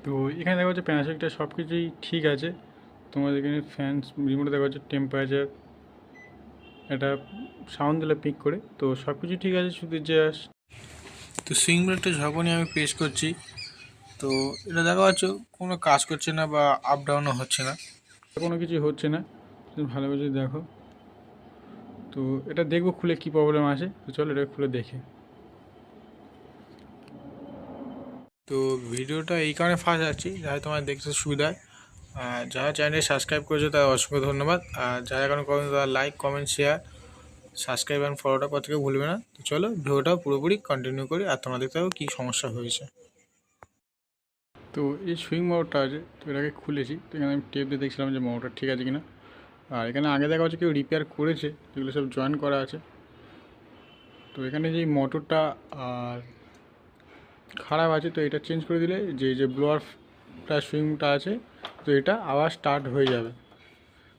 তো এখানে দেখা যাচ্ছে প্যানাসোনিকটা সব কিছুই ঠিক আছে। তোমাদের এখানে ফ্যান রিমোটে দেখা যাচ্ছে টেম্পারেচার, এটা সাউন্ড দিলে পিক করে, তো সব কিছু ঠিক আছে। শুধু জাস্ট তো সুইং ব্রেকটা যখনই আমি প্রেস করছি তো এটা দেখা যাচ্ছে কোনো কাজ করছে না বা আপ ডাউনও হচ্ছে না, কোনো কিছু হচ্ছে না। তুমি ভালো করে দেখো। তো এটা দেখবো খুলে কী প্রবলেম আছে, তো চলো এটা খুলে দেখে। তো ভিডিওটা এই কারণে ফার্স্ট যাচ্ছি যাতে তোমার দেখতে সুবিধা হয়। যারা চ্যানেলটি সাবস্ক্রাইব করেছো তাদের অসংখ্য ধন্যবাদ। আর যারা এখনো করেন তারা like, comment, share, subscribe and ফলোটা করতে কেউ ভুলবে না। তো চলো ভিডিওটা পুরোপুরি কন্টিনিউ করি আর তোমরা দেখতে পাবো কী সমস্যা হয়েছে। তো এই সুইং মোটরটা আছে, তো এটাকে খুলেছি। তো এখানে আমি টেপ দিয়ে দেখছিলাম যে মোটরটা ঠিক আছে কিনা। আর এখানে আগে দেখা হচ্ছে কেউ রিপেয়ার করেছে, এগুলো সব জয়েন করা আছে। তো এখানে যে মোটরটা আর খারাপ আছে, তো এটা চেঞ্জ করে দিলে যে ব্লোয়ারটা সুইংটা আছে, তো এটা আবার স্টার্ট হয়ে যাবে।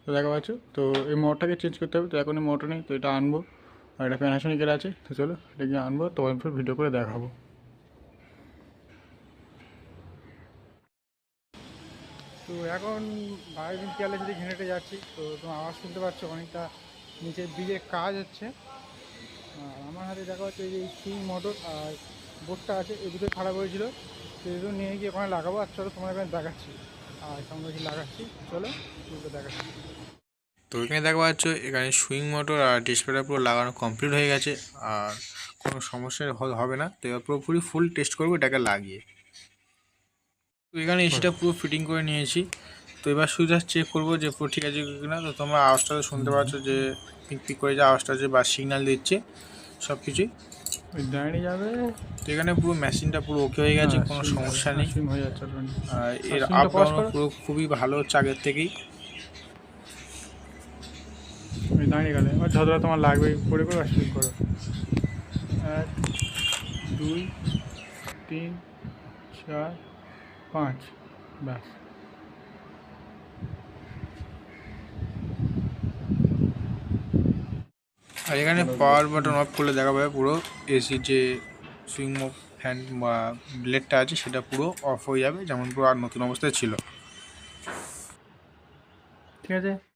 তো দেখা পাচ্ছ, তো এই মোটরটাকে চেঞ্জ করতে হবে। তো এখন এই মোটর নেই, তো এটা আনবো। আর এটা প্যানাসোনিকের আছে, তো চলো এটা গিয়ে আনবো, তোমার ফির ভিডিও করে দেখাবো। তো এখন বাইরে কেয়ালে যদি ঘেঁটে যাচ্ছি, তো তোমার আওয়াজ শুনতে পাচ্ছ অনেকটা নিচের ব্রিজের কাজ হচ্ছে। আর আমার হাতে দেখা হচ্ছে এই সুইং মোটর আর বোর্ডটা আছে, এই দুটোই খারাপ হয়েছিল। তো এই দুটো নিয়ে গিয়ে ওখানে লাগাবো। আর চলো তোমার এখানে দেখাচ্ছি, আর সঙ্গে লাগাচ্ছি, চলো দুটো দেখাচ্ছি। তো এখানে দেখা পাচ্ছ এখানে সুইং মোটর আর ডিসপ্লেটা পুরো লাগানো কমপ্লিট হয়ে গেছে, আর কোনো সমস্যা হবে না। তো এবার পুরোপুরি ফুল টেস্ট করবো এটাকে লাগিয়ে। তো এখানে এসিটা পুরো ফিটিং করে নিয়েছি। তো এবার শুধু জাস্ট চেক করবো যে পুরো ঠিক আছে কিনা। তো তোমরা আওয়াজটা শুনতে পাচ্ছ যে পিক পিক করে যে আওয়াজটা যে বা সিগন্যাল দিচ্ছে সব কিছুই দাঁড়িয়ে যাবে। তো এখানে পুরো মেশিনটা পুরো ওকে হয়ে গেছে, কোনো সমস্যা নেই। আর এর আপ ডাউন পুরো খুবই ভালো হচ্ছে আগের থেকেই। দাঁড়িয়ে গেলে এবার যতটা তোমার লাগবে করে আর শুরু করো। 1 2 3 4 5, ব্যাস। আর এখানে পাওয়ার বাটন অফ করলে দেখা পাবে পুরো এসির যে সুইং ফ্যান বা ব্লেডটা আছে সেটা পুরো অফ হয়ে যাবে, যেমন পুরো আর নতুন অবস্থায় ছিল। ঠিক আছে।